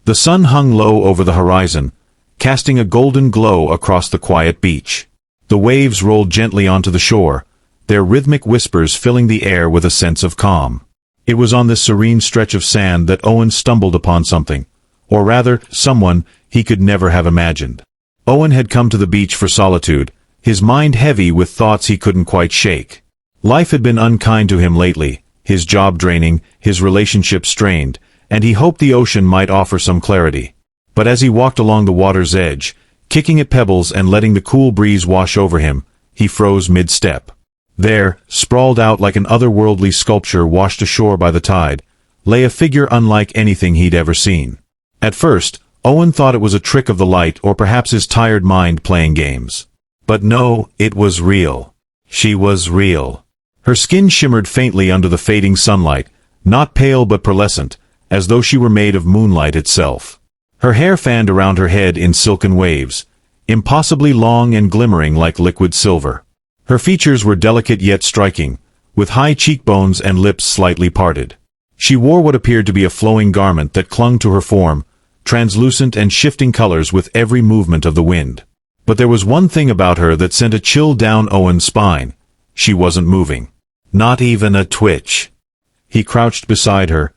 The sun hung low over the horizon, casting a golden glow across the quiet beach. The waves rolled gently onto the shore, their rhythmic whispers filling the air with a sense of calm. It was on this serene stretch of sand that Owen stumbled upon something, or rather, someone he could never have imagined. Owen had come to the beach for solitude, his mind heavy with thoughts he couldn't quite shake. Life had been unkind to him lately, his job draining, his relationship strained, and he hoped the ocean might offer some clarity. But as he walked along the water's edge, kicking at pebbles and letting the cool breeze wash over him, he froze mid-step. There, sprawled out like an otherworldly sculpture washed ashore by the tide, lay a figure unlike anything he'd ever seen. At first, Owen thought it was a trick of the light or perhaps his tired mind playing games. But no, it was real. She was real. Her skin shimmered faintly under the fading sunlight, not pale but pearlescent, as though she were made of moonlight itself. Her hair fanned around her head in silken waves, impossibly long and glimmering like liquid silver. Her features were delicate yet striking, with high cheekbones and lips slightly parted. She wore what appeared to be a flowing garment that clung to her form, translucent and shifting colors with every movement of the wind. But there was one thing about her that sent a chill down Owen's spine. She wasn't moving. Not even a twitch. He crouched beside her,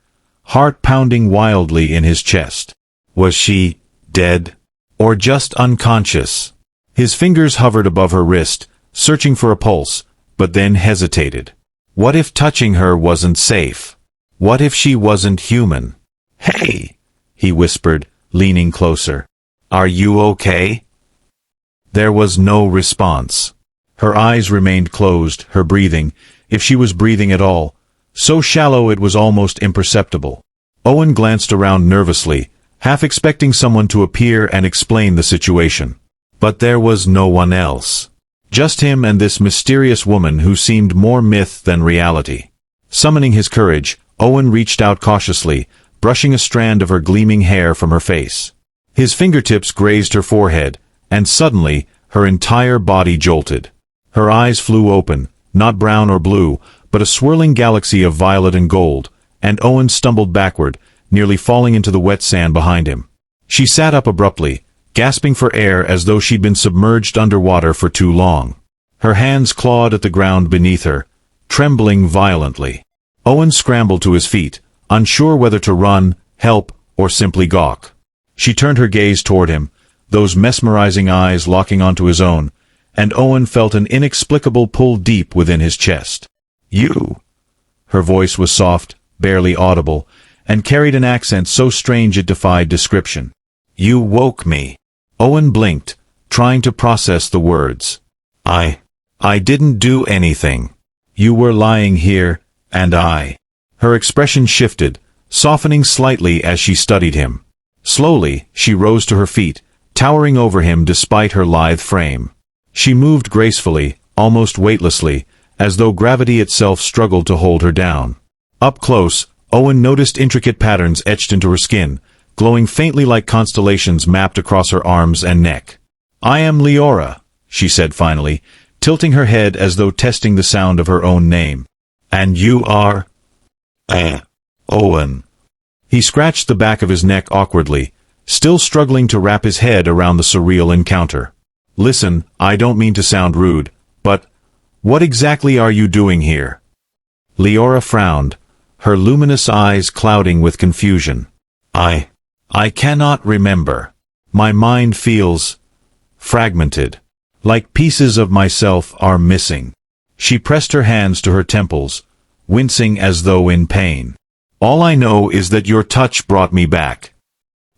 heart pounding wildly in his chest. Was she dead? Or just unconscious? His fingers hovered above her wrist, searching for a pulse, but then hesitated. What if touching her wasn't safe? What if she wasn't human? "Hey!" he whispered, leaning closer. "Are you okay?" There was no response. Her eyes remained closed, her breathing, if she was breathing at all, so shallow it was almost imperceptible. Owen glanced around nervously, half expecting someone to appear and explain the situation. But there was no one else. Just him and this mysterious woman who seemed more myth than reality. Summoning his courage, Owen reached out cautiously, brushing a strand of her gleaming hair from her face. His fingertips grazed her forehead, and suddenly, her entire body jolted. Her eyes flew open, not brown or blue, but a swirling galaxy of violet and gold, and Owen stumbled backward, nearly falling into the wet sand behind him. She sat up abruptly, gasping for air as though she'd been submerged underwater for too long. Her hands clawed at the ground beneath her, trembling violently. Owen scrambled to his feet, unsure whether to run, help, or simply gawk. She turned her gaze toward him, those mesmerizing eyes locking onto his own, and Owen felt an inexplicable pull deep within his chest. "You!" Her voice was soft, barely audible, and carried an accent so strange it defied description. "You woke me." Owen blinked, trying to process the words. I didn't do anything. You were lying here, and I." Her expression shifted, softening slightly as she studied him. Slowly, she rose to her feet, towering over him despite her lithe frame. She moved gracefully, almost weightlessly, as though gravity itself struggled to hold her down. Up close, Owen noticed intricate patterns etched into her skin, glowing faintly like constellations mapped across her arms and neck. "I am Leora," she said finally, tilting her head as though testing the sound of her own name. "And you are—" Owen." He scratched the back of his neck awkwardly, still struggling to wrap his head around the surreal encounter. "Listen, I don't mean to sound rude, but what exactly are you doing here?" Leora frowned, her luminous eyes clouding with confusion. I cannot remember. My mind feels fragmented. Like pieces of myself are missing." She pressed her hands to her temples, wincing as though in pain. "All I know is that your touch brought me back."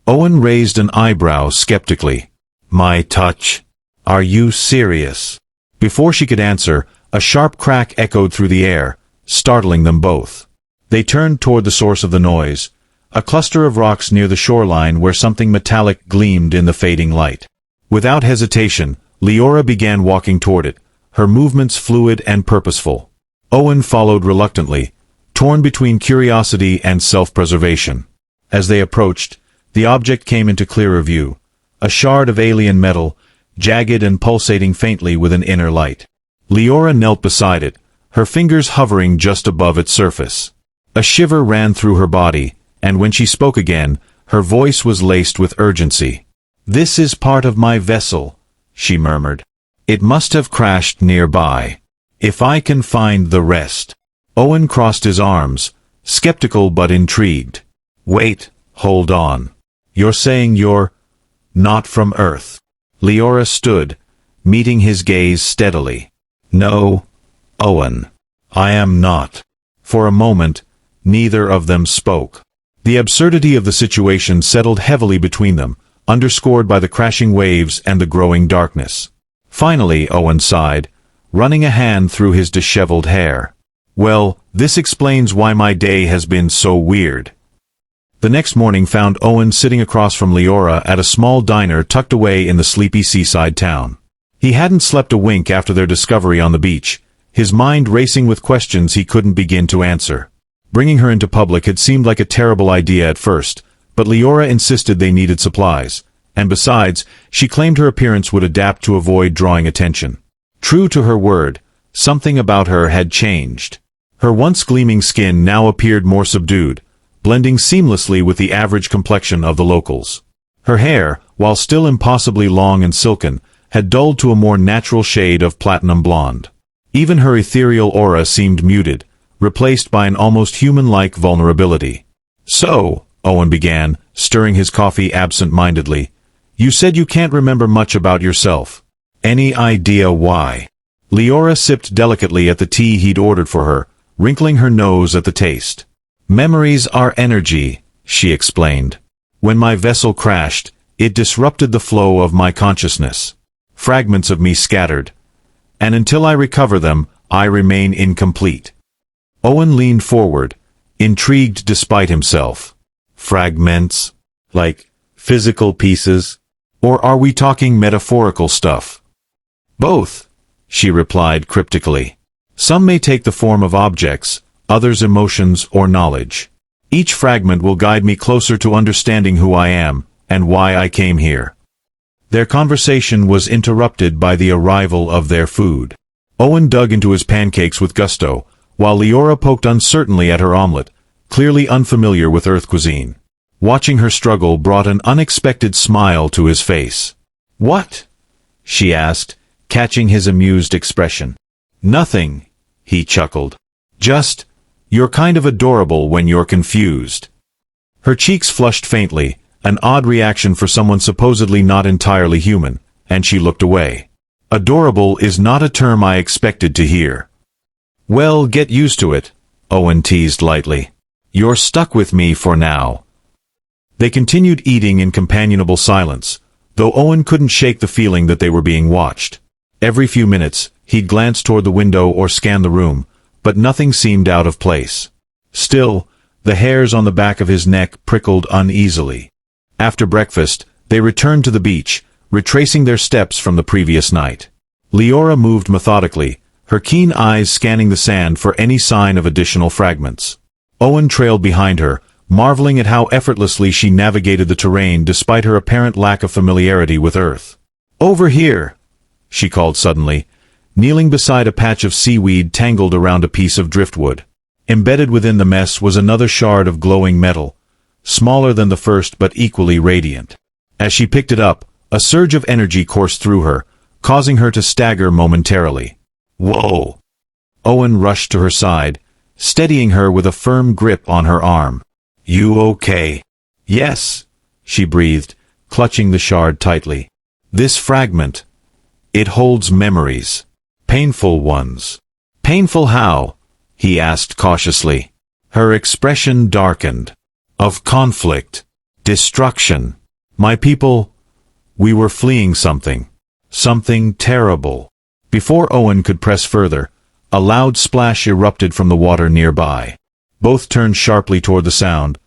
Owen raised an eyebrow skeptically. "My touch? Are you serious?" Before she could answer, a sharp crack echoed through the air, startling them both. They turned toward the source of the noise, a cluster of rocks near the shoreline where something metallic gleamed in the fading light. Without hesitation, Leora began walking toward it, her movements fluid and purposeful. Owen followed reluctantly, torn between curiosity and self-preservation. As they approached, the object came into clearer view, a shard of alien metal, jagged and pulsating faintly with an inner light. Leora knelt beside it, her fingers hovering just above its surface. A shiver ran through her body, and when she spoke again, Her voice was laced with urgency. "This is part of my vessel," she murmured. "It must have crashed nearby. If I can find the rest." Owen crossed his arms, skeptical but intrigued. "Wait, hold on. You're saying you're not from Earth?" Leora stood, meeting his gaze steadily. "No, Owen. I am not." For a moment, neither of them spoke. The absurdity of the situation settled heavily between them, underscored by the crashing waves and the growing darkness. Finally, Owen sighed, running a hand through his disheveled hair. "Well, this explains why my day has been so weird." The next morning found Owen sitting across from Leora at a small diner tucked away in the sleepy seaside town. He hadn't slept a wink after their discovery on the beach, his mind racing with questions he couldn't begin to answer. Bringing her into public had seemed like a terrible idea at first, but Leora insisted they needed supplies, and besides, she claimed her appearance would adapt to avoid drawing attention. True to her word, something about her had changed. Her once gleaming skin now appeared more subdued, blending seamlessly with the average complexion of the locals. Her hair, while still impossibly long and silken, had dulled to a more natural shade of platinum blonde. Even her ethereal aura seemed muted, replaced by an almost human-like vulnerability. "So," Owen began, stirring his coffee absent-mindedly, "you said you can't remember much about yourself. Any idea why?" Leora sipped delicately at the tea he'd ordered for her, wrinkling her nose at the taste. "Memories are energy," she explained. "When my vessel crashed, it disrupted the flow of my consciousness. Fragments of me scattered. And until I recover them, I remain incomplete." Owen leaned forward, intrigued despite himself. "Fragments? Like physical pieces? Or are we talking metaphorical stuff?" "Both," she replied cryptically. "Some may take the form of objects, others emotions or knowledge. Each fragment will guide me closer to understanding who I am, and why I came here." Their conversation was interrupted by the arrival of their food. Owen dug into his pancakes with gusto, while Leora poked uncertainly at her omelette, clearly unfamiliar with Earth cuisine. Watching her struggle brought an unexpected smile to his face. "What?" she asked, catching his amused expression. "Nothing," he chuckled. "Just, you're kind of adorable when you're confused." Her cheeks flushed faintly, an odd reaction for someone supposedly not entirely human, and she looked away. "Adorable is not a term I expected to hear." "Well, get used to it," Owen teased lightly. "You're stuck with me for now." They continued eating in companionable silence, though Owen couldn't shake the feeling that they were being watched. Every few minutes, he'd glance toward the window or scan the room, but nothing seemed out of place. Still, the hairs on the back of his neck prickled uneasily. After breakfast, they returned to the beach, retracing their steps from the previous night. Leora moved methodically, her keen eyes scanning the sand for any sign of additional fragments. Owen trailed behind her, marveling at how effortlessly she navigated the terrain despite her apparent lack of familiarity with Earth. "Over here!" she called suddenly, kneeling beside a patch of seaweed tangled around a piece of driftwood. Embedded within the mess was another shard of glowing metal, smaller than the first but equally radiant. As she picked it up, a surge of energy coursed through her, causing her to stagger momentarily. "Whoa!" Owen rushed to her side, steadying her with a firm grip on her arm. "You okay?" "Yes," she breathed, clutching the shard tightly. "This fragment, it holds memories. Painful ones." "Painful how?" he asked cautiously. Her expression darkened. "Of conflict. Destruction. My people, we were fleeing something. Something terrible." Before Owen could press further, a loud splash erupted from the water nearby. Both turned sharply toward the sound,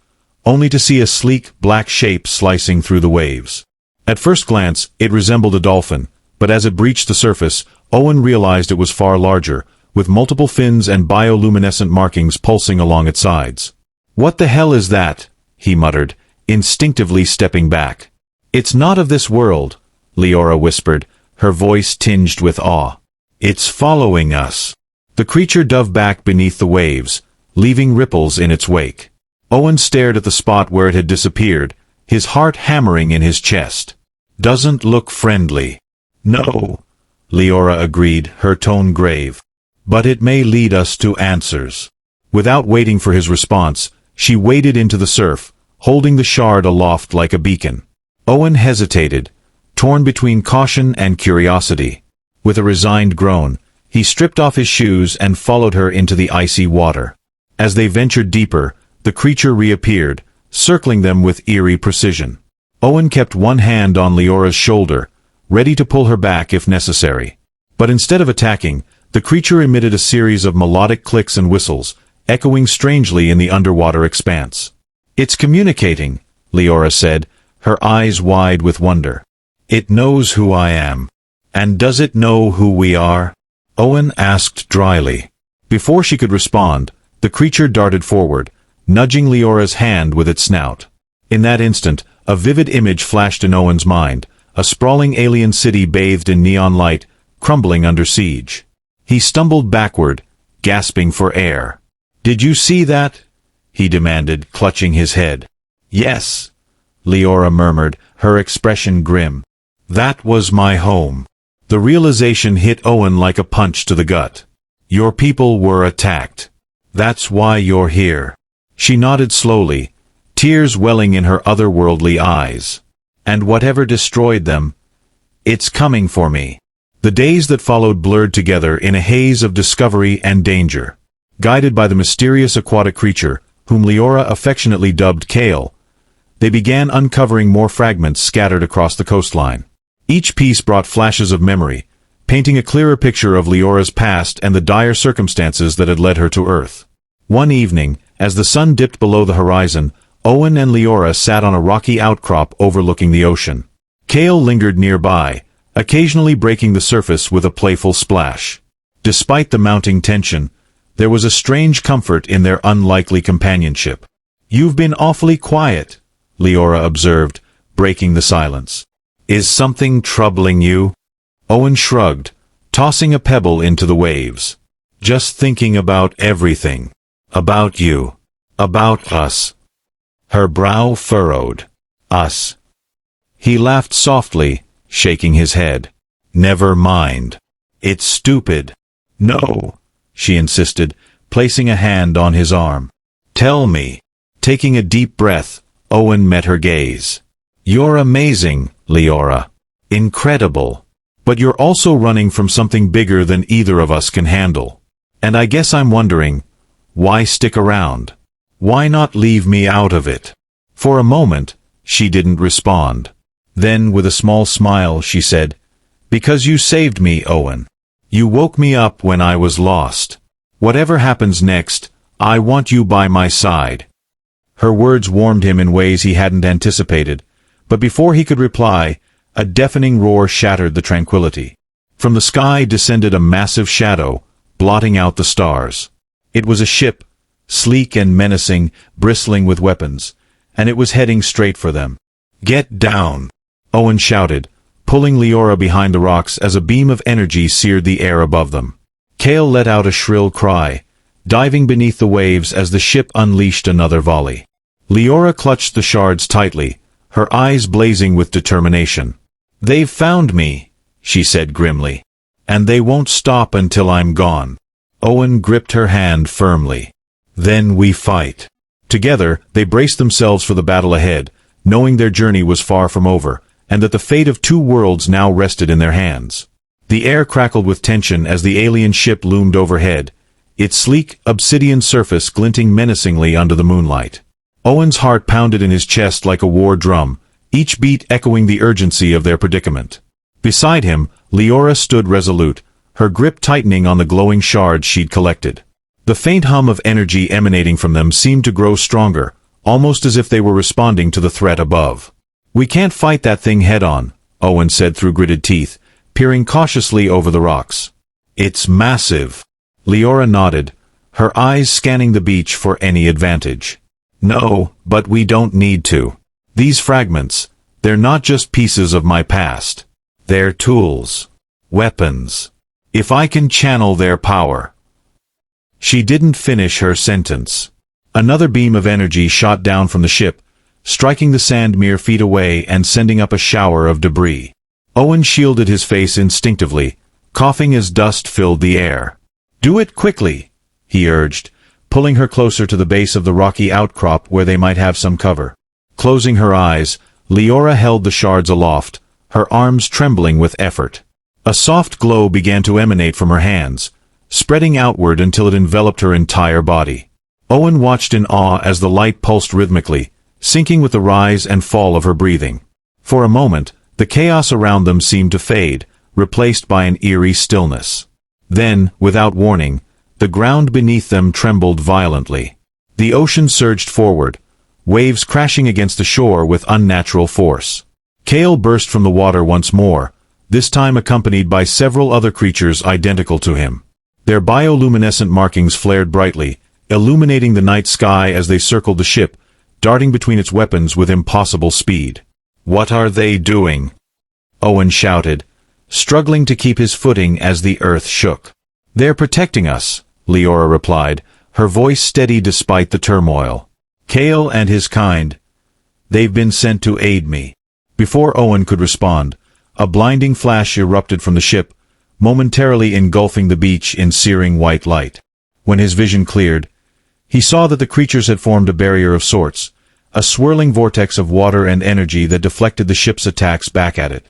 only to see a sleek, black shape slicing through the waves. At first glance, it resembled a dolphin, but as it breached the surface, Owen realized it was far larger, with multiple fins and bioluminescent markings pulsing along its sides. "What the hell is that?" he muttered, instinctively stepping back. "It's not of this world," Leora whispered, her voice tinged with awe. "It's following us." The creature dove back beneath the waves, leaving ripples in its wake. Owen stared at the spot where it had disappeared, his heart hammering in his chest. "Doesn't look friendly." "No," Leora agreed, her tone grave. "But it may lead us to answers." Without waiting for his response, she waded into the surf, holding the shard aloft like a beacon. Owen hesitated, torn between caution and curiosity. With a resigned groan, he stripped off his shoes and followed her into the icy water. As they ventured deeper, the creature reappeared, circling them with eerie precision. Owen kept one hand on Leora's shoulder, ready to pull her back if necessary. But instead of attacking, the creature emitted a series of melodic clicks and whistles, echoing strangely in the underwater expanse. "It's communicating," Leora said, her eyes wide with wonder. "It knows who I am." "And does it know who we are?" Owen asked dryly. Before she could respond, the creature darted forward, nudging Leora's hand with its snout. In that instant, a vivid image flashed in Owen's mind, a sprawling alien city bathed in neon light, crumbling under siege. He stumbled backward, gasping for air. "Did you see that?" he demanded, clutching his head. "Yes," Leora murmured, her expression grim. "That was my home." The realization hit Owen like a punch to the gut. "Your people were attacked. That's why you're here." She nodded slowly, tears welling in her otherworldly eyes. "And whatever destroyed them, it's coming for me." The days that followed blurred together in a haze of discovery and danger. Guided by the mysterious aquatic creature, whom Leora affectionately dubbed Kale, they began uncovering more fragments scattered across the coastline. Each piece brought flashes of memory, painting a clearer picture of Leora's past and the dire circumstances that had led her to Earth. One evening, as the sun dipped below the horizon, Owen and Leora sat on a rocky outcrop overlooking the ocean. Kale lingered nearby, occasionally breaking the surface with a playful splash. Despite the mounting tension, there was a strange comfort in their unlikely companionship. "You've been awfully quiet," Leora observed, breaking the silence. "Is something troubling you?" Owen shrugged, tossing a pebble into the waves. "Just thinking about everything. About you. About us." Her brow furrowed. "Us." He laughed softly, shaking his head. "Never mind. It's stupid." "No," she insisted, placing a hand on his arm. "Tell me." Taking a deep breath, Owen met her gaze. "You're amazing, Leora. Incredible. But you're also running from something bigger than either of us can handle. And I guess I'm wondering, why stick around? Why not leave me out of it?" For a moment, she didn't respond. Then, with a small smile, she said, "Because you saved me, Owen. You woke me up when I was lost. Whatever happens next, I want you by my side." Her words warmed him in ways he hadn't anticipated, but before he could reply, a deafening roar shattered the tranquility. From the sky descended a massive shadow, blotting out the stars. It was a ship, sleek and menacing, bristling with weapons, and it was heading straight for them. "Get down!" Owen shouted, pulling Leora behind the rocks as a beam of energy seared the air above them. Kale let out a shrill cry, diving beneath the waves as the ship unleashed another volley. Leora clutched the shards tightly, her eyes blazing with determination. "They've found me," she said grimly. "And they won't stop until I'm gone." Owen gripped her hand firmly. "Then we fight." Together, they braced themselves for the battle ahead, knowing their journey was far from over, and that the fate of two worlds now rested in their hands. The air crackled with tension as the alien ship loomed overhead, its sleek, obsidian surface glinting menacingly under the moonlight. Owen's heart pounded in his chest like a war drum, each beat echoing the urgency of their predicament. Beside him, Leora stood resolute, her grip tightening on the glowing shards she'd collected. The faint hum of energy emanating from them seemed to grow stronger, almost as if they were responding to the threat above. "We can't fight that thing head-on," Owen said through gritted teeth, peering cautiously over the rocks. "It's massive." Leora nodded, her eyes scanning the beach for any advantage. "No, but we don't need to. These fragments, they're not just pieces of my past. They're tools. Weapons. If I can channel their power." She didn't finish her sentence. Another beam of energy shot down from the ship, striking the sand mere feet away and sending up a shower of debris. Owen shielded his face instinctively, coughing as dust filled the air. "Do it quickly," he urged, pulling her closer to the base of the rocky outcrop where they might have some cover. Closing her eyes, Leora held the shards aloft, her arms trembling with effort. A soft glow began to emanate from her hands, spreading outward until it enveloped her entire body. Owen watched in awe as the light pulsed rhythmically, syncing with the rise and fall of her breathing. For a moment, the chaos around them seemed to fade, replaced by an eerie stillness. Then, without warning, the ground beneath them trembled violently. The ocean surged forward, waves crashing against the shore with unnatural force. Kale burst from the water once more, this time accompanied by several other creatures identical to him. Their bioluminescent markings flared brightly, illuminating the night sky as they circled the ship, darting between its weapons with impossible speed. "What are they doing?" Owen shouted, struggling to keep his footing as the earth shook. "They're protecting us," Leora replied, her voice steady despite the turmoil. "Kale and his kind. They've been sent to aid me." Before Owen could respond, a blinding flash erupted from the ship, momentarily engulfing the beach in searing white light. When his vision cleared, he saw that the creatures had formed a barrier of sorts, a swirling vortex of water and energy that deflected the ship's attacks back at it.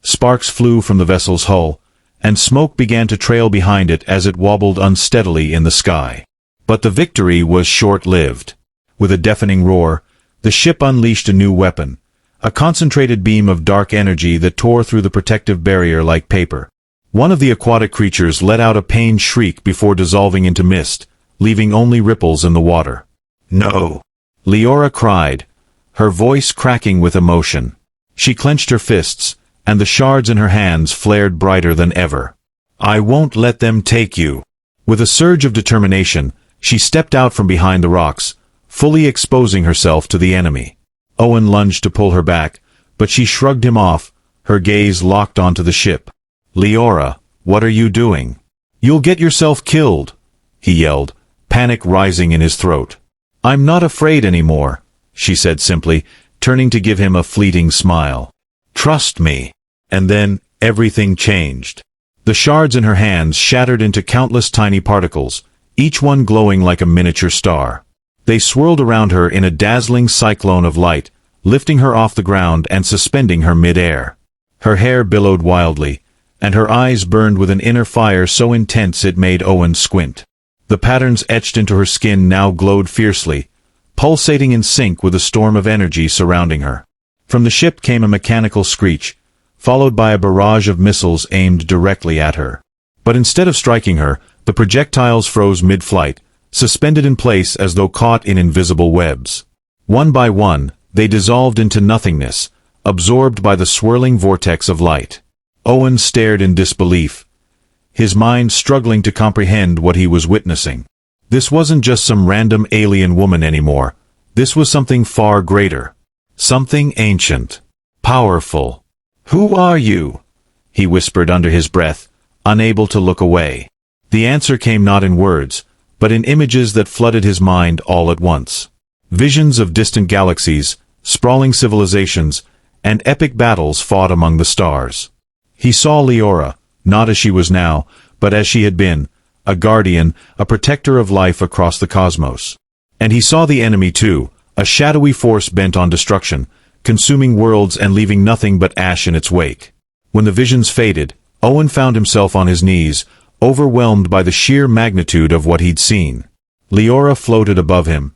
Sparks flew from the vessel's hull, and smoke began to trail behind it as it wobbled unsteadily in the sky. But the victory was short-lived. With a deafening roar, the ship unleashed a new weapon, a concentrated beam of dark energy that tore through the protective barrier like paper. One of the aquatic creatures let out a pained shriek before dissolving into mist, leaving only ripples in the water. "No!" Leora cried, her voice cracking with emotion. She clenched her fists, and the shards in her hands flared brighter than ever. "I won't let them take you." With a surge of determination, she stepped out from behind the rocks, fully exposing herself to the enemy. Owen lunged to pull her back, but she shrugged him off, her gaze locked onto the ship. "Leora, what are you doing? You'll get yourself killed," he yelled, panic rising in his throat. "I'm not afraid anymore," she said simply, turning to give him a fleeting smile. "Trust me." And then, everything changed. The shards in her hands shattered into countless tiny particles, each one glowing like a miniature star. They swirled around her in a dazzling cyclone of light, lifting her off the ground and suspending her mid-air. Her hair billowed wildly, and her eyes burned with an inner fire so intense it made Owen squint. The patterns etched into her skin now glowed fiercely, pulsating in sync with a storm of energy surrounding her. From the ship came a mechanical screech, followed by a barrage of missiles aimed directly at her. But instead of striking her, the projectiles froze mid-flight, suspended in place as though caught in invisible webs. One by one, they dissolved into nothingness, absorbed by the swirling vortex of light. Owen stared in disbelief, his mind struggling to comprehend what he was witnessing. This wasn't just some random alien woman anymore. This was something far greater. Something ancient. Powerful. "Who are you?" he whispered under his breath, unable to look away. The answer came not in words, but in images that flooded his mind all at once. Visions of distant galaxies, sprawling civilizations, and epic battles fought among the stars. He saw Leora, not as she was now, but as she had been, a guardian, a protector of life across the cosmos. And he saw the enemy too, a shadowy force bent on destruction, consuming worlds and leaving nothing but ash in its wake. When the visions faded, Owen found himself on his knees, overwhelmed by the sheer magnitude of what he'd seen. Leora floated above him,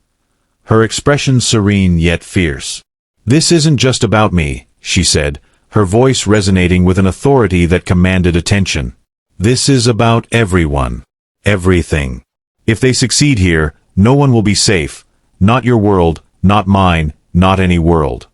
her expression serene yet fierce. "This isn't just about me," she said, her voice resonating with an authority that commanded attention. "This is about everyone. Everything. If they succeed here, no one will be safe. Not your world, not mine, not any world."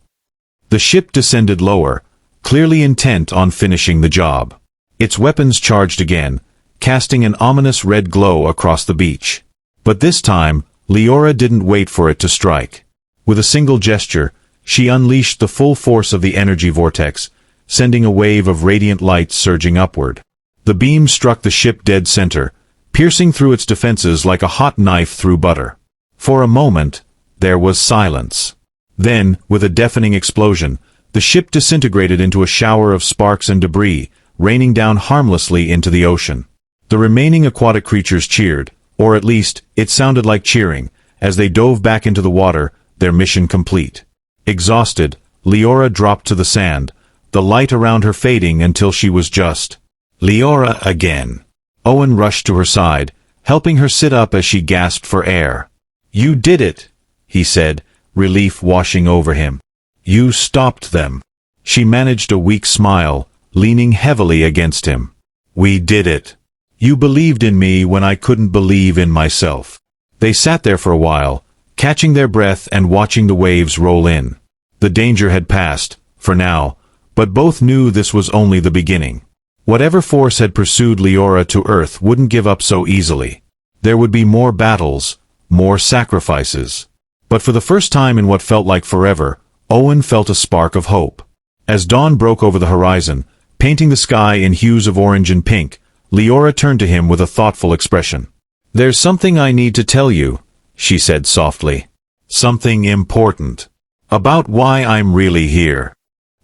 The ship descended lower, clearly intent on finishing the job. Its weapons charged again, casting an ominous red glow across the beach. But this time, Leora didn't wait for it to strike. With a single gesture, she unleashed the full force of the energy vortex, sending a wave of radiant light surging upward. The beam struck the ship dead center, piercing through its defenses like a hot knife through butter. For a moment, there was silence. Then, with a deafening explosion, the ship disintegrated into a shower of sparks and debris, raining down harmlessly into the ocean. The remaining aquatic creatures cheered, or at least, it sounded like cheering, as they dove back into the water, their mission complete. Exhausted, Leora dropped to the sand, the light around her fading until she was just Leora again. Owen rushed to her side, helping her sit up as she gasped for air. "You did it," he said, relief washing over him. "You stopped them." She managed a weak smile, leaning heavily against him. "We did it. You believed in me when I couldn't believe in myself." They sat there for a while, catching their breath and watching the waves roll in. The danger had passed, for now, but both knew this was only the beginning. Whatever force had pursued Leora to Earth wouldn't give up so easily. There would be more battles, more sacrifices. But for the first time in what felt like forever, Owen felt a spark of hope. As dawn broke over the horizon, painting the sky in hues of orange and pink, Leora turned to him with a thoughtful expression. "There's something I need to tell you," she said softly. "Something important. About why I'm really here."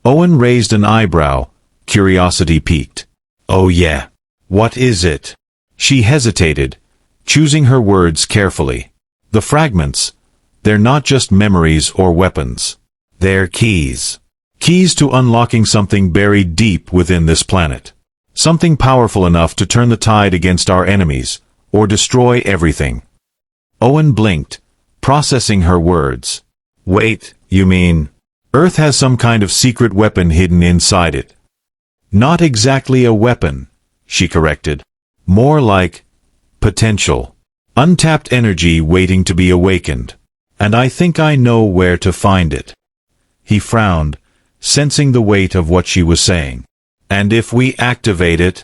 Owen raised an eyebrow, curiosity piqued. "Oh yeah. What is it?" She hesitated, choosing her words carefully. "The fragments. They're not just memories or weapons. They're keys. Keys to unlocking something buried deep within this planet. Something powerful enough to turn the tide against our enemies, or destroy everything." Owen blinked, processing her words. "Wait, you mean Earth has some kind of secret weapon hidden inside it?" "Not exactly a weapon," she corrected. "More like potential. Untapped energy waiting to be awakened. And I think I know where to find it." He frowned, sensing the weight of what she was saying. "And if we activate it?"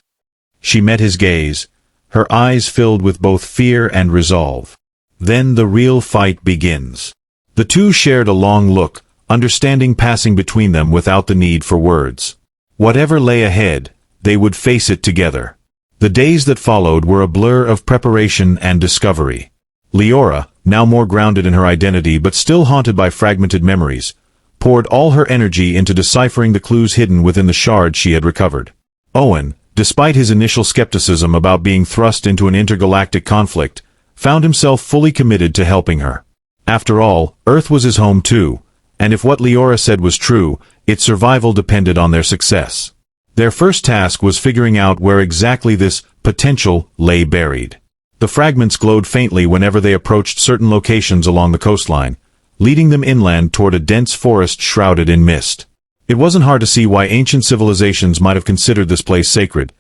She met his gaze, her eyes filled with both fear and resolve. "Then the real fight begins." The two shared a long look, understanding passing between them without the need for words. Whatever lay ahead, they would face it together. The days that followed were a blur of preparation and discovery. Leora, now more grounded in her identity but still haunted by fragmented memories, poured all her energy into deciphering the clues hidden within the shards she had recovered. Owen, despite his initial skepticism about being thrust into an intergalactic conflict, found himself fully committed to helping her. After all, Earth was his home too, and if what Leora said was true, its survival depended on their success. Their first task was figuring out where exactly this potential lay buried. The fragments glowed faintly whenever they approached certain locations along the coastline, leading them inland toward a dense forest shrouded in mist. It wasn't hard to see why ancient civilizations might have considered this place sacred.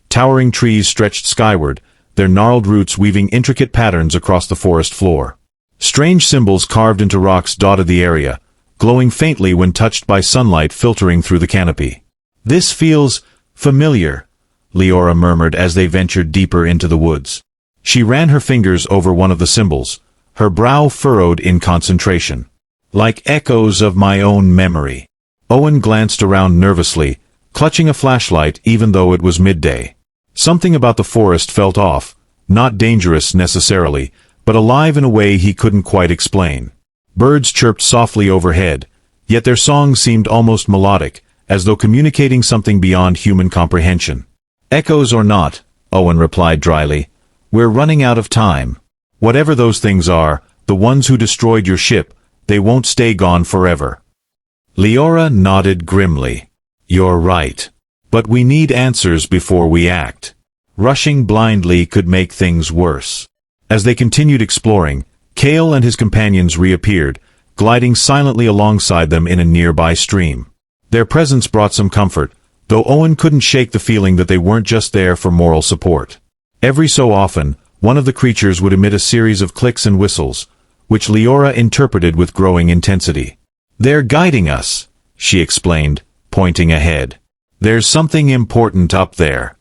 Towering trees stretched skyward, their gnarled roots weaving intricate patterns across the forest floor. Strange symbols carved into rocks dotted the area, glowing faintly when touched by sunlight filtering through the canopy. "This feels familiar," Leora murmured as they ventured deeper into the woods. She ran her fingers over one of the symbols, her brow furrowed in concentration. "Like echoes of my own memory." Owen glanced around nervously, clutching a flashlight even though it was midday. Something about the forest felt off, not dangerous necessarily, but alive in a way he couldn't quite explain. Birds chirped softly overhead, yet their song seemed almost melodic, as though communicating something beyond human comprehension. "Echoes or not," Owen replied dryly, "we're running out of time. Whatever those things are, the ones who destroyed your ship, they won't stay gone forever." Leora nodded grimly. "You're right. But we need answers before we act. Rushing blindly could make things worse." As they continued exploring, Kale and his companions reappeared, gliding silently alongside them in a nearby stream. Their presence brought some comfort, though Owen couldn't shake the feeling that they weren't just there for moral support. Every so often, one of the creatures would emit a series of clicks and whistles, which Leora interpreted with growing intensity. "They're guiding us," she explained, pointing ahead. "There's something important up there."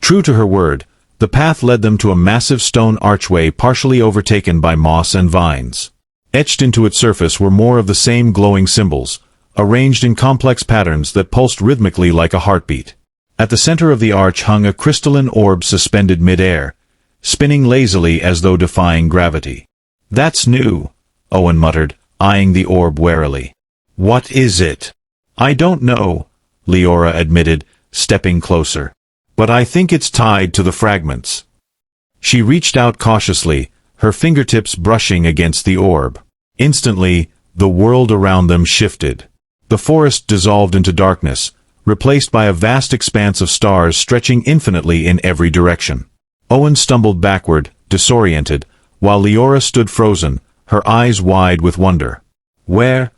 True to her word, the path led them to a massive stone archway partially overtaken by moss and vines. Etched into its surface were more of the same glowing symbols, arranged in complex patterns that pulsed rhythmically like a heartbeat. At the center of the arch hung a crystalline orb suspended mid-air, spinning lazily as though defying gravity. "That's new," Owen muttered, eyeing the orb warily. "What is it?" "I don't know," Leora admitted, stepping closer. "But I think it's tied to the fragments." She reached out cautiously, her fingertips brushing against the orb. Instantly, the world around them shifted. The forest dissolved into darkness, replaced by a vast expanse of stars stretching infinitely in every direction. Owen stumbled backward, disoriented, while Leora stood frozen, her eyes wide with wonder. Where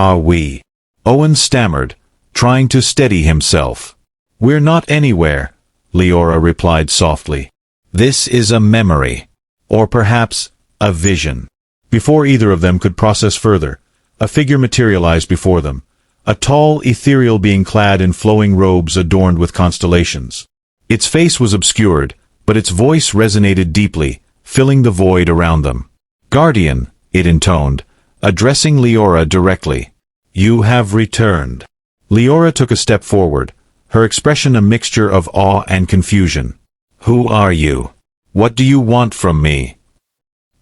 are we?" Owen stammered, trying to steady himself. "We're not anywhere," Leora replied softly. "This is a memory. Or perhaps, a vision." Before either of them could process further, a figure materialized before them, a tall, ethereal being clad in flowing robes adorned with constellations. Its face was obscured, but its voice resonated deeply, filling the void around them. "Guardian," it intoned, addressing Leora directly. "You have returned." Leora took a step forward, her expression a mixture of awe and confusion. "Who are you? What do you want from me?"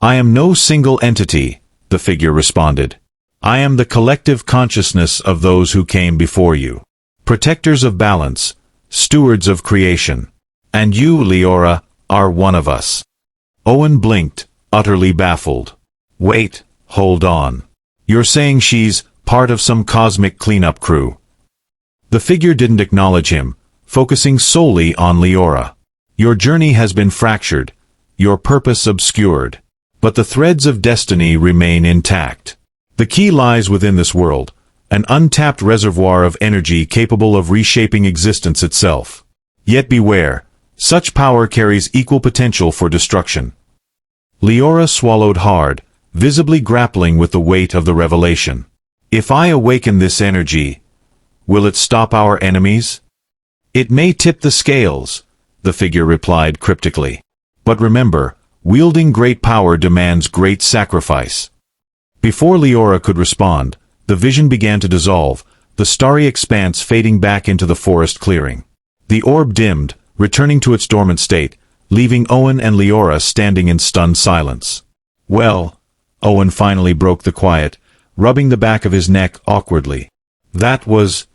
"I am no single entity," the figure responded. "I am the collective consciousness of those who came before you. Protectors of balance, stewards of creation. And you, Leora, are one of us." Owen blinked, utterly baffled. "Wait, hold on. You're saying she's part of some cosmic cleanup crew?" The figure didn't acknowledge him, focusing solely on Leora. "Your journey has been fractured, your purpose obscured. But the threads of destiny remain intact. The key lies within this world, an untapped reservoir of energy capable of reshaping existence itself. Yet beware, such power carries equal potential for destruction." Leora swallowed hard, visibly grappling with the weight of the revelation. "If I awaken this energy, will it stop our enemies?" "It may tip the scales," the figure replied cryptically. "But remember, wielding great power demands great sacrifice." Before Leora could respond, the vision began to dissolve, the starry expanse fading back into the forest clearing. The orb dimmed, returning to its dormant state, leaving Owen and Leora standing in stunned silence. "Well," Owen finally broke the quiet, rubbing the back of his neck awkwardly. "That was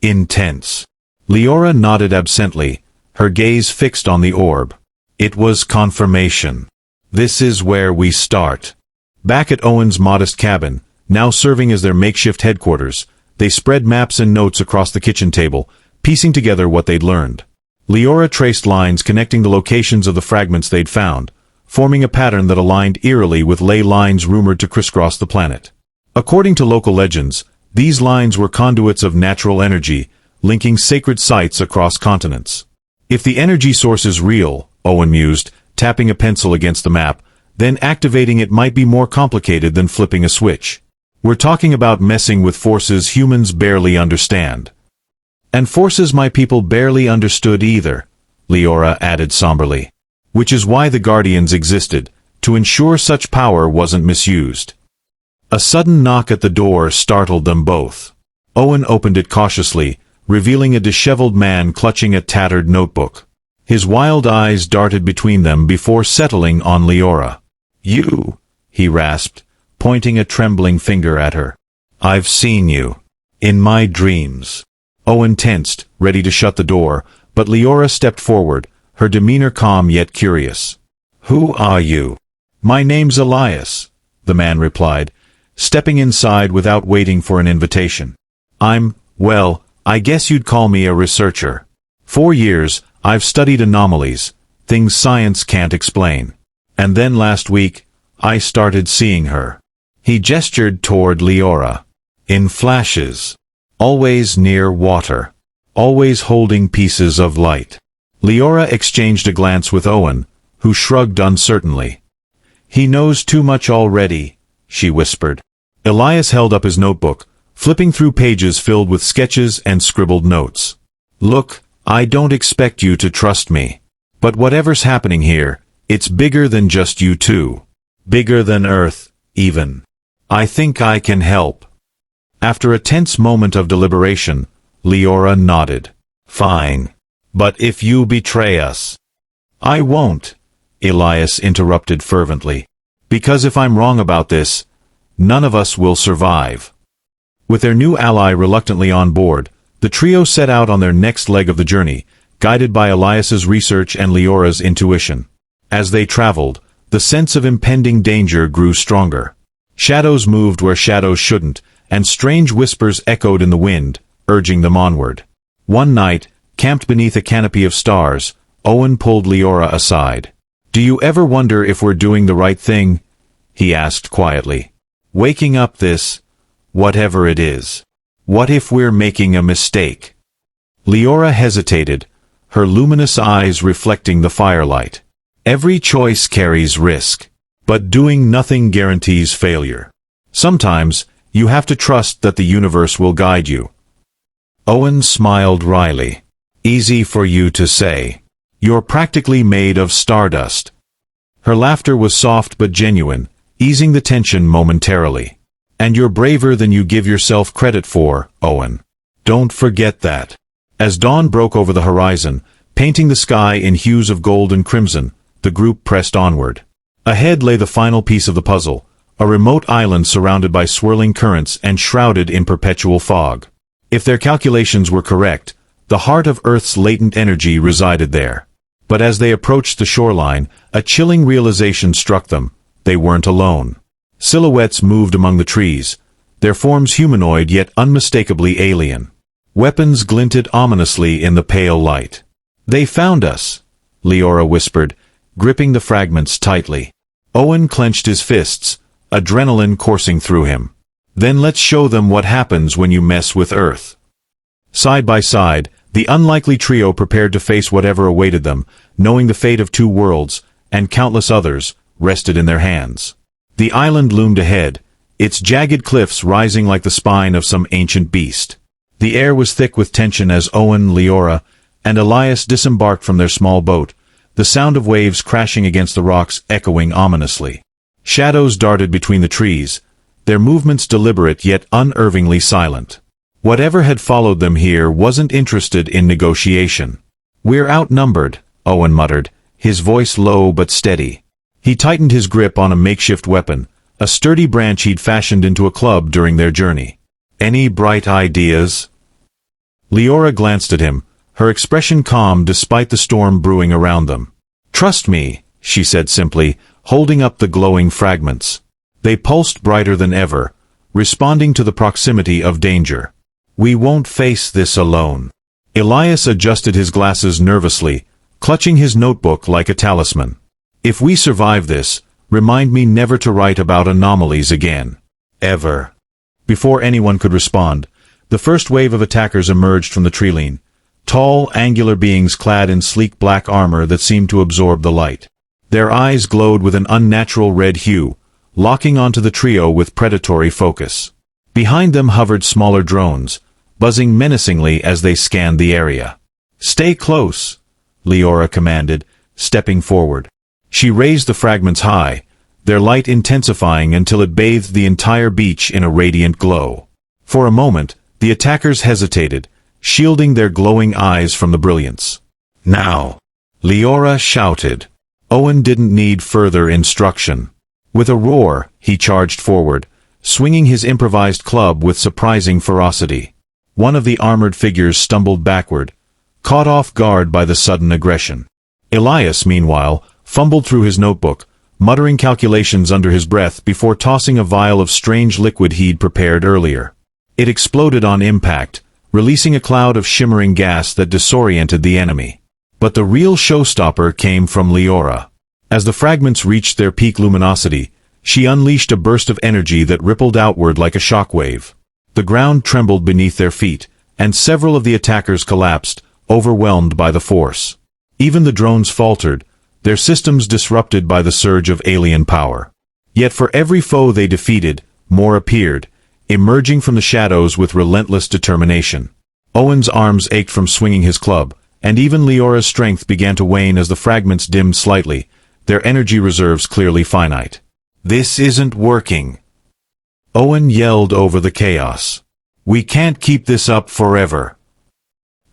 intense." Leora nodded absently, her gaze fixed on the orb. "It was confirmation. This is where we start." Back at Owen's modest cabin, now serving as their makeshift headquarters, they spread maps and notes across the kitchen table, piecing together what they'd learned. Leora traced lines connecting the locations of the fragments they'd found, forming a pattern that aligned eerily with ley lines rumored to crisscross the planet. According to local legends, these lines were conduits of natural energy, linking sacred sites across continents. If the energy source is real, Owen mused, tapping a pencil against the map, then activating it might be more complicated than flipping a switch. We're talking about messing with forces humans barely understand. And forces my people barely understood either, Leora added somberly. Which is why the Guardians existed, to ensure such power wasn't misused. A sudden knock at the door startled them both. Owen opened it cautiously, revealing a disheveled man clutching a tattered notebook. His wild eyes darted between them before settling on Leora. "You," he rasped, pointing a trembling finger at her. "I've seen you. In my dreams." Owen tensed, ready to shut the door, but Leora stepped forward, her demeanor calm yet curious. "Who are you?" "My name's Elias," the man replied, stepping inside without waiting for an invitation. Well, I guess you'd call me a researcher. 4 years, I've studied anomalies, things science can't explain. And then last week, I started seeing her." He gestured toward Leora. "In flashes. Always near water. Always holding pieces of light." Leora exchanged a glance with Owen, who shrugged uncertainly. "He knows too much already," she whispered. Elias held up his notebook, flipping through pages filled with sketches and scribbled notes. "Look, I don't expect you to trust me. But whatever's happening here, it's bigger than just you two. Bigger than Earth, even. I think I can help." After a tense moment of deliberation, Leora nodded. "Fine. But if you betray us—" "I won't," Elias interrupted fervently. "Because if I'm wrong about this, None of us will survive. With their new ally reluctantly on board, the trio set out on their next leg of the journey, guided by Elias's research and Leora's intuition. As they traveled, the sense of impending danger grew stronger. Shadows moved where shadows shouldn't, and strange whispers echoed in the wind, urging them onward. One night, camped beneath a canopy of stars, Owen pulled Leora aside. "Do you ever wonder if we're doing the right thing?" he asked quietly. "Waking up this, whatever it is. What if we're making a mistake?" Leora hesitated, her luminous eyes reflecting the firelight. "Every choice carries risk, but doing nothing guarantees failure. Sometimes, you have to trust that the universe will guide you." Owen smiled wryly. "Easy for you to say. You're practically made of stardust." Her laughter was soft but genuine, easing the tension momentarily. "And you're braver than you give yourself credit for, Owen. Don't forget that." As dawn broke over the horizon, painting the sky in hues of gold and crimson, the group pressed onward. Ahead lay the final piece of the puzzle, a remote island surrounded by swirling currents and shrouded in perpetual fog. If their calculations were correct, the heart of Earth's latent energy resided there. But as they approached the shoreline, a chilling realization struck them: they weren't alone. Silhouettes moved among the trees, their forms humanoid yet unmistakably alien. Weapons glinted ominously in the pale light. "They found us," Leora whispered, gripping the fragments tightly. Owen clenched his fists, adrenaline coursing through him. "Then let's show them what happens when you mess with Earth." Side by side, the unlikely trio prepared to face whatever awaited them, knowing the fate of two worlds, and countless others, rested in their hands. The island loomed ahead, its jagged cliffs rising like the spine of some ancient beast. The air was thick with tension as Owen, Leora, and Elias disembarked from their small boat, the sound of waves crashing against the rocks echoing ominously. Shadows darted between the trees, their movements deliberate yet unervingly silent. Whatever had followed them here wasn't interested in negotiation. "We're outnumbered," Owen muttered, his voice low but steady. He tightened his grip on a makeshift weapon, a sturdy branch he'd fashioned into a club during their journey. "Any bright ideas?" Leora glanced at him, her expression calm despite the storm brewing around them. "Trust me," she said simply, holding up the glowing fragments. They pulsed brighter than ever, responding to the proximity of danger. "We won't face this alone." Elias adjusted his glasses nervously, clutching his notebook like a talisman. "If we survive this, remind me never to write about anomalies again. Ever." Before anyone could respond, the first wave of attackers emerged from the treeline, tall, angular beings clad in sleek black armor that seemed to absorb the light. Their eyes glowed with an unnatural red hue, locking onto the trio with predatory focus. Behind them hovered smaller drones, buzzing menacingly as they scanned the area. "Stay close," Leora commanded, stepping forward. She raised the fragments high, their light intensifying until it bathed the entire beach in a radiant glow. For a moment, the attackers hesitated, shielding their glowing eyes from the brilliance. "Now!" Leora shouted. Owen didn't need further instruction. With a roar, he charged forward, swinging his improvised club with surprising ferocity. One of the armored figures stumbled backward, caught off guard by the sudden aggression. Elias, meanwhile, fumbled through his notebook, muttering calculations under his breath before tossing a vial of strange liquid he'd prepared earlier. It exploded on impact, releasing a cloud of shimmering gas that disoriented the enemy. But the real showstopper came from Leora. As the fragments reached their peak luminosity, she unleashed a burst of energy that rippled outward like a shockwave. The ground trembled beneath their feet, and several of the attackers collapsed, overwhelmed by the force. Even the drones faltered, their systems disrupted by the surge of alien power. Yet for every foe they defeated, more appeared, emerging from the shadows with relentless determination. Owen's arms ached from swinging his club, and even Leora's strength began to wane as the fragments dimmed slightly, their energy reserves clearly finite. "This isn't working," Owen yelled over the chaos. "We can't keep this up forever."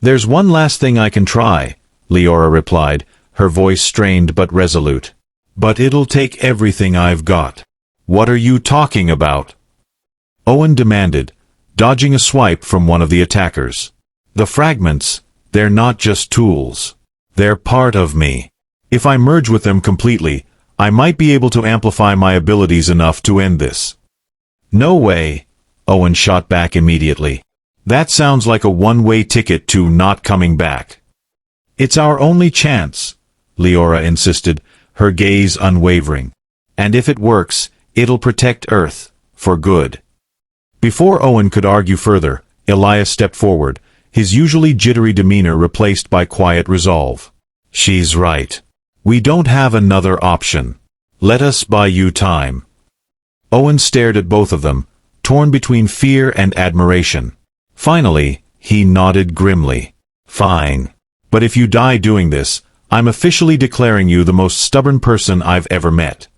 "There's one last thing I can try," Leora replied, her voice strained but resolute. "But it'll take everything I've got." "What are you talking about?" Owen demanded, dodging a swipe from one of the attackers. The fragments, they're not just tools. They're part of me. If I merge with them completely, I might be able to amplify my abilities enough to end this. No way, Owen shot back immediately. That sounds like a one-way ticket to not coming back. It's our only chance, Leora insisted, her gaze unwavering. And if it works, it'll protect Earth, for good. Before Owen could argue further, Elias stepped forward, his usually jittery demeanor replaced by quiet resolve. She's right. We don't have another option. Let us buy you time. Owen stared at both of them, torn between fear and admiration. Finally, he nodded grimly. Fine. But if you die doing this, I'm officially declaring you the most stubborn person I've ever met.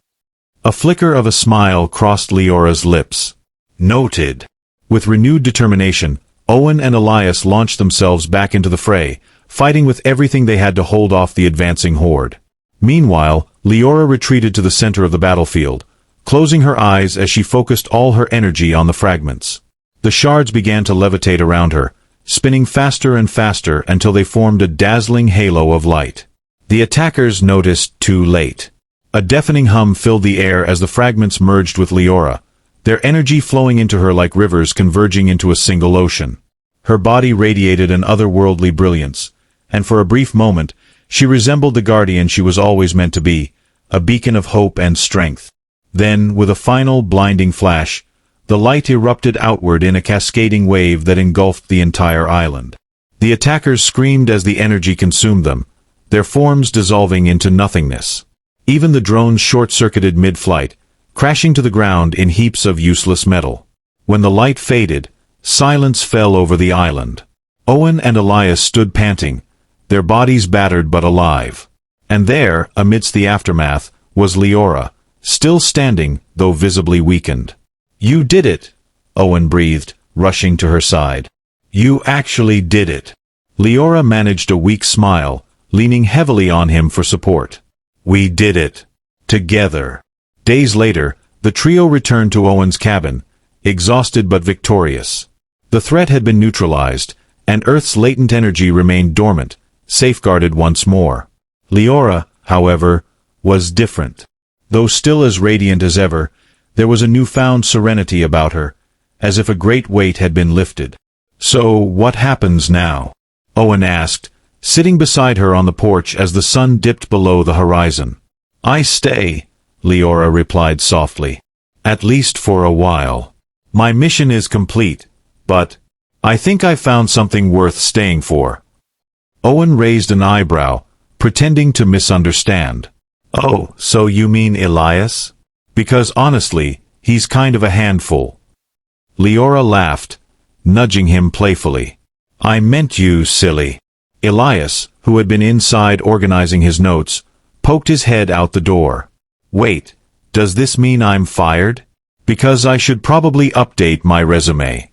A flicker of a smile crossed Leora's lips. Noted. With renewed determination, Owen and Elias launched themselves back into the fray, fighting with everything they had to hold off the advancing horde. Meanwhile, Leora retreated to the center of the battlefield, closing her eyes as she focused all her energy on the fragments. The shards began to levitate around her, spinning faster and faster until they formed a dazzling halo of light. The attackers noticed too late. A deafening hum filled the air as the fragments merged with Leora, their energy flowing into her like rivers converging into a single ocean. Her body radiated an otherworldly brilliance, and for a brief moment, she resembled the guardian she was always meant to be, a beacon of hope and strength. Then, with a final blinding flash, the light erupted outward in a cascading wave that engulfed the entire island. The attackers screamed as the energy consumed them, their forms dissolving into nothingness. Even the drones short-circuited mid-flight, crashing to the ground in heaps of useless metal. When the light faded, silence fell over the island. Owen and Elias stood panting, their bodies battered but alive. And there, amidst the aftermath, was Leora, still standing, though visibly weakened. You did it, Owen breathed, rushing to her side. You actually did it. Leora managed a weak smile, leaning heavily on him for support. We did it. Together. Days later, the trio returned to Owen's cabin, exhausted but victorious. The threat had been neutralized, and Earth's latent energy remained dormant, safeguarded once more. Leora, however, was different. Though still as radiant as ever, there was a newfound serenity about her, as if a great weight had been lifted. So, what happens now? Owen asked, sitting beside her on the porch as the sun dipped below the horizon. I stay, Leora replied softly. At least for a while. My mission is complete, but I think I found something worth staying for. Owen raised an eyebrow, pretending to misunderstand. Oh, so you mean Elias? Because honestly, he's kind of a handful. Leora laughed, nudging him playfully. I meant you, silly. Elias, who had been inside organizing his notes, poked his head out the door. Wait, does this mean I'm fired? Because I should probably update my resume.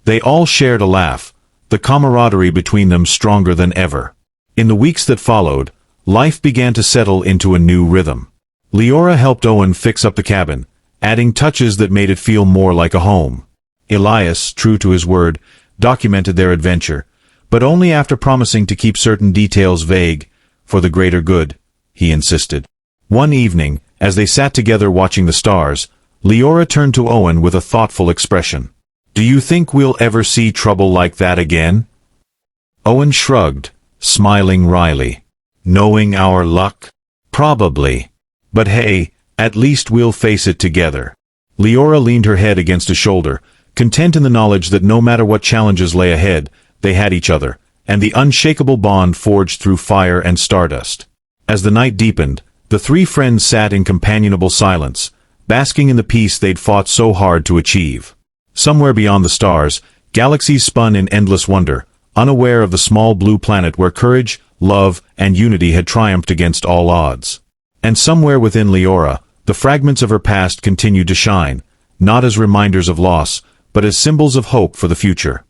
They all shared a laugh, the camaraderie between them stronger than ever. In the weeks that followed, life began to settle into a new rhythm. Leora helped Owen fix up the cabin, adding touches that made it feel more like a home. Elias, true to his word, documented their adventure, but only after promising to keep certain details vague, for the greater good, he insisted. One evening, as they sat together watching the stars, Leora turned to Owen with a thoughtful expression. Do you think we'll ever see trouble like that again? Owen shrugged, smiling wryly. Knowing our luck? Probably. But hey, at least we'll face it together. Leora leaned her head against his shoulder, content in the knowledge that no matter what challenges lay ahead, they had each other, and the unshakable bond forged through fire and stardust. As the night deepened, the three friends sat in companionable silence, basking in the peace they'd fought so hard to achieve. Somewhere beyond the stars, galaxies spun in endless wonder, unaware of the small blue planet where courage, love, and unity had triumphed against all odds. And somewhere within Leora, the fragments of her past continued to shine, not as reminders of loss, but as symbols of hope for the future.